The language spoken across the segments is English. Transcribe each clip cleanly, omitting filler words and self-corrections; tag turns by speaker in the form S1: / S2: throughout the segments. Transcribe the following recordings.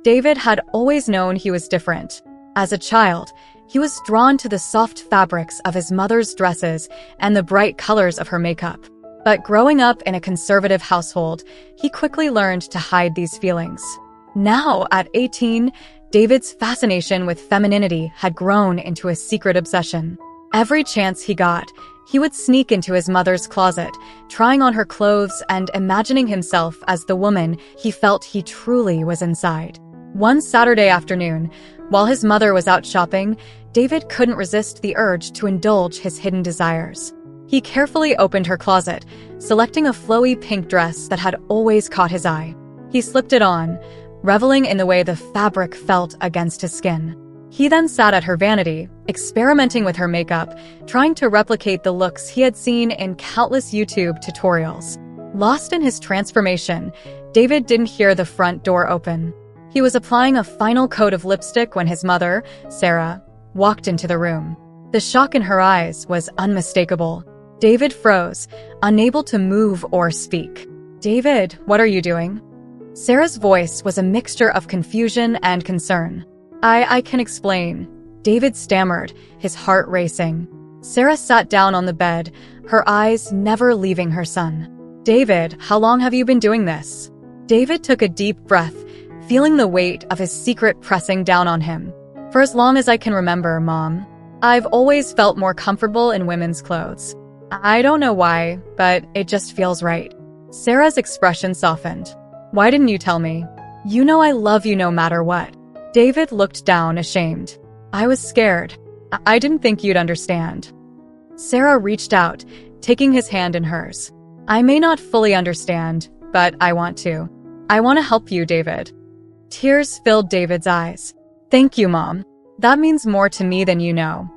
S1: David had always known he was different. As a child, he was drawn to the soft fabrics of his mother's dresses and the bright colors of her makeup. But growing up in a conservative household, he quickly learned to hide these feelings. Now, at 18, David's fascination with femininity had grown into a secret obsession. Every chance he got, he would sneak into his mother's closet, trying on her clothes and imagining himself as the woman he felt he truly was inside. One Saturday afternoon, while his mother was out shopping, David couldn't resist the urge to indulge his hidden desires. He carefully opened her closet, selecting a flowy pink dress that had always caught his eye. He slipped it on, reveling in the way the fabric felt against his skin. He then sat at her vanity, experimenting with her makeup, trying to replicate the looks he had seen in countless YouTube tutorials. Lost in his transformation, David didn't hear the front door open. He was applying a final coat of lipstick when his mother, Sarah, walked into the room. The shock in her eyes was unmistakable. David froze, unable to move or speak. "David, what are you doing?" Sarah's voice was a mixture of confusion and concern. I can explain," David stammered, his heart racing. Sarah sat down on the bed, her eyes never leaving her son. "David, how long have you been doing this?" David took a deep breath, feeling the weight of his secret pressing down on him. "For as long as I can remember, Mom. I've always felt more comfortable in women's clothes. I don't know why, but it just feels right." Sarah's expression softened. "Why didn't you tell me? You know I love you no matter what." David looked down, ashamed. "I was scared. I didn't think you'd understand." Sarah reached out, taking his hand in hers. "I may not fully understand, but I want to. I want to help you, David." Tears filled David's eyes. "Thank you, Mom. That means more to me than you know."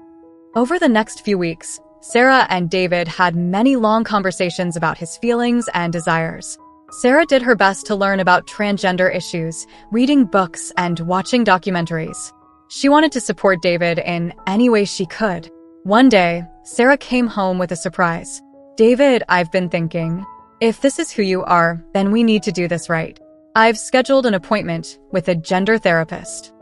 S1: Over the next few weeks, Sarah and David had many long conversations about his feelings and desires. Sarah did her best to learn about transgender issues, reading books and watching documentaries. She wanted to support David in any way she could. One day, Sarah came home with a surprise. "David, I've been thinking, if this is who you are, then we need to do this right. I've scheduled an appointment with a gender therapist."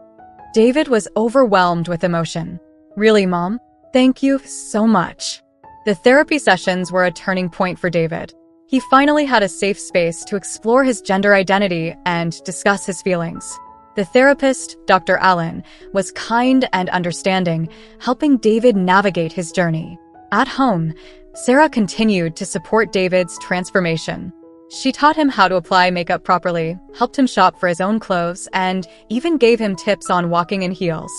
S1: David was overwhelmed with emotion. "Really, Mom? Thank you so much." The therapy sessions were a turning point for David. He finally had a safe space to explore his gender identity and discuss his feelings. The therapist, Dr. Allen, was kind and understanding, helping David navigate his journey. At home, Sarah continued to support David's transformation. She taught him how to apply makeup properly, helped him shop for his own clothes, and even gave him tips on walking in heels.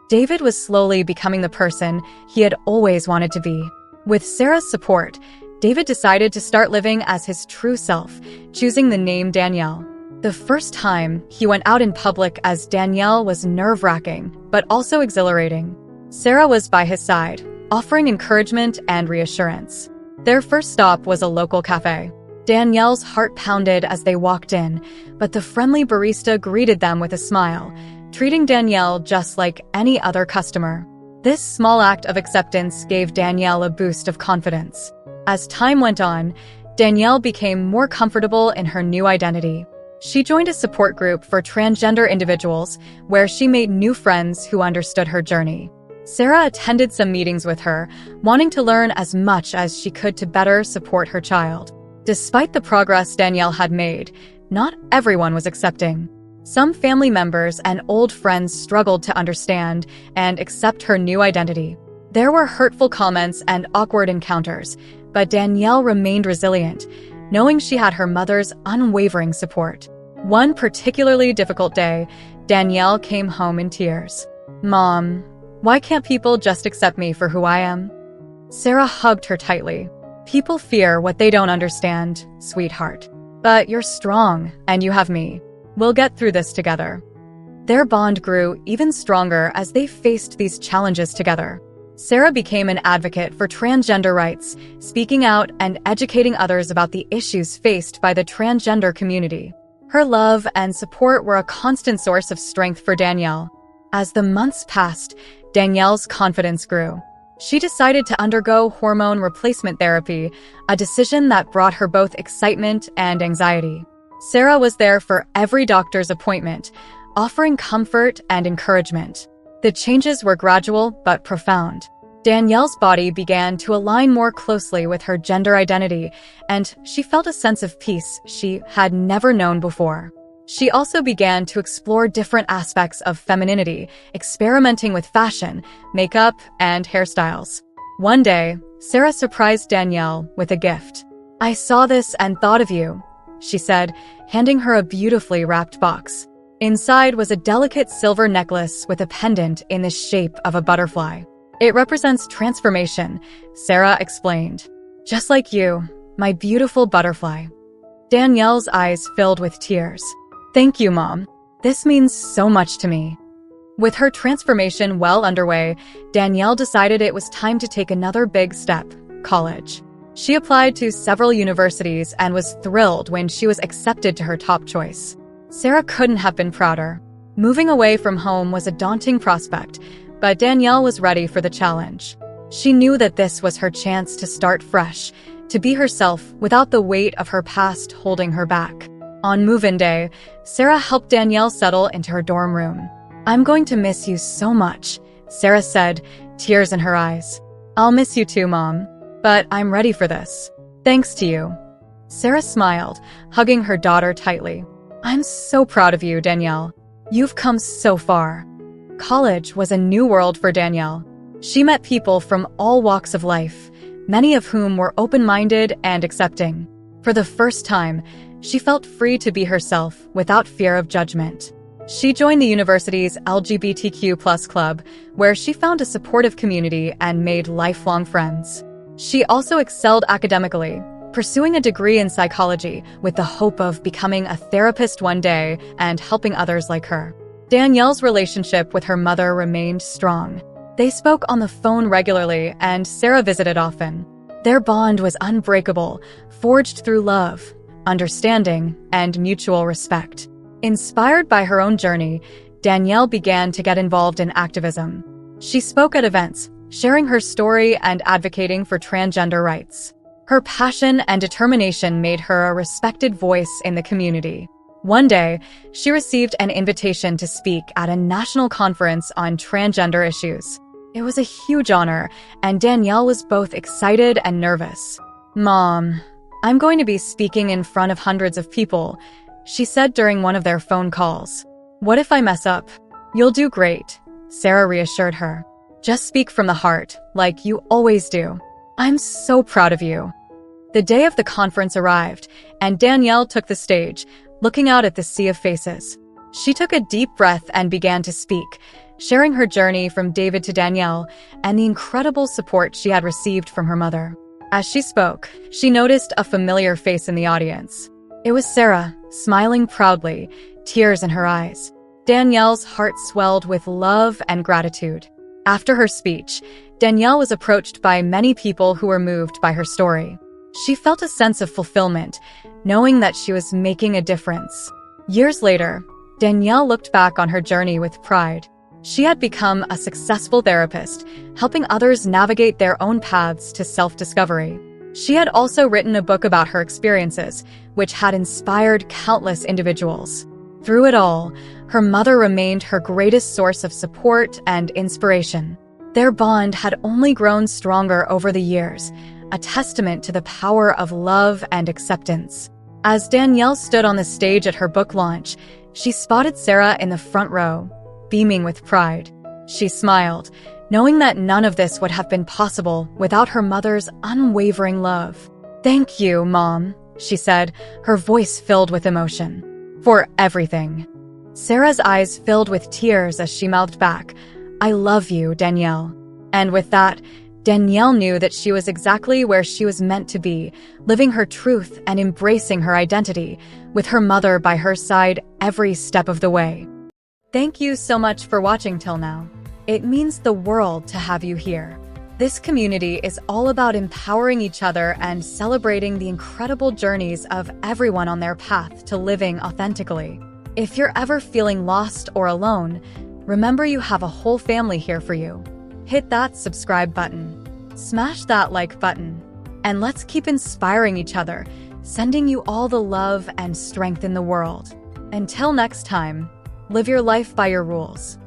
S1: David was slowly becoming the person he had always wanted to be. With Sarah's support, David decided to start living as his true self, choosing the name Danielle. The first time he went out in public as Danielle was nerve-wracking, but also exhilarating. Sarah was by his side, offering encouragement and reassurance. Their first stop was a local cafe. Danielle's heart pounded as they walked in, but the friendly barista greeted them with a smile, treating Danielle just like any other customer. This small act of acceptance gave Danielle a boost of confidence. As time went on, Danielle became more comfortable in her new identity. She joined a support group for transgender individuals, where she made new friends who understood her journey. Sarah attended some meetings with her, wanting to learn as much as she could to better support her child. Despite the progress Danielle had made, not everyone was accepting. Some family members and old friends struggled to understand and accept her new identity. There were hurtful comments and awkward encounters, but Danielle remained resilient, knowing she had her mother's unwavering support. One particularly difficult day, Danielle came home in tears. "Mom, why can't people just accept me for who I am?" Sarah hugged her tightly. "People fear what they don't understand, sweetheart. But you're strong, and you have me. We'll get through this together." Their bond grew even stronger as they faced these challenges together. Sarah became an advocate for transgender rights, speaking out and educating others about the issues faced by the transgender community. Her love and support were a constant source of strength for Danielle. As the months passed, Danielle's confidence grew. She decided to undergo hormone replacement therapy, a decision that brought her both excitement and anxiety. Sarah was there for every doctor's appointment, offering comfort and encouragement. The changes were gradual but profound. Danielle's body began to align more closely with her gender identity, and she felt a sense of peace she had never known before. She also began to explore different aspects of femininity, experimenting with fashion, makeup, and hairstyles. One day, Sarah surprised Danielle with a gift. "I saw this and thought of you," she said, handing her a beautifully wrapped box. Inside was a delicate silver necklace with a pendant in the shape of a butterfly. "It represents transformation," Sarah explained. "Just like you, my beautiful butterfly." Danielle's eyes filled with tears. "Thank you, Mom. This means so much to me." With her transformation well underway, Danielle decided it was time to take another big step: college. She applied to several universities and was thrilled when she was accepted to her top choice. Sarah couldn't have been prouder. Moving away from home was a daunting prospect, but Danielle was ready for the challenge. She knew that this was her chance to start fresh, to be herself without the weight of her past holding her back. On move-in day, Sarah helped Danielle settle into her dorm room. "I'm going to miss you so much," Sarah said, tears in her eyes. "I'll miss you too, Mom, but I'm ready for this. Thanks to you." Sarah smiled, hugging her daughter tightly. "I'm so proud of you, Danielle. You've come so far." College was a new world for Danielle. She met people from all walks of life, many of whom were open-minded and accepting. For the first time, she felt free to be herself without fear of judgment. She joined the university's LGBTQ+ club, where she found a supportive community and made lifelong friends. She also excelled academically, pursuing a degree in psychology with the hope of becoming a therapist one day and helping others like her. Danielle's relationship with her mother remained strong. They spoke on the phone regularly, and Sarah visited often. Their bond was unbreakable, forged through love, understanding, and mutual respect. Inspired by her own journey, Danielle began to get involved in activism. She spoke at events, sharing her story and advocating for transgender rights. Her passion and determination made her a respected voice in the community. One day, she received an invitation to speak at a national conference on transgender issues. It was a huge honor, and Danielle was both excited and nervous. "Mom, I'm going to be speaking in front of hundreds of people," she said during one of their phone calls. "What if I mess up?" "You'll do great," Sarah reassured her. "Just speak from the heart, like you always do. I'm so proud of you." The day of the conference arrived, and Danielle took the stage, looking out at the sea of faces. She took a deep breath and began to speak, sharing her journey from David to Danielle and the incredible support she had received from her mother. As she spoke, she noticed a familiar face in the audience. It was Sarah, smiling proudly, tears in her eyes. Danielle's heart swelled with love and gratitude. After her speech, Danielle was approached by many people who were moved by her story. She felt a sense of fulfillment, knowing that she was making a difference. Years later, Danielle looked back on her journey with pride. She had become a successful therapist, helping others navigate their own paths to self-discovery. She had also written a book about her experiences, which had inspired countless individuals. Through it all, her mother remained her greatest source of support and inspiration. Their bond had only grown stronger over the years, a testament to the power of love and acceptance. As Danielle stood on the stage at her book launch, she spotted Sarah in the front row, beaming with pride. She smiled, knowing that none of this would have been possible without her mother's unwavering love. "Thank you, Mom," she said, her voice filled with emotion. "For everything." Sarah's eyes filled with tears as she mouthed back, "I love you, Danielle." And with that, Danielle knew that she was exactly where she was meant to be, living her truth and embracing her identity, with her mother by her side every step of the way. Thank you so much for watching till now. It means the world to have you here. This community is all about empowering each other and celebrating the incredible journeys of everyone on their path to living authentically. If you're ever feeling lost or alone, remember you have a whole family here for you. Hit that subscribe button. Smash that like button. And let's keep inspiring each other, sending you all the love and strength in the world. Until next time, Live your life by your rules.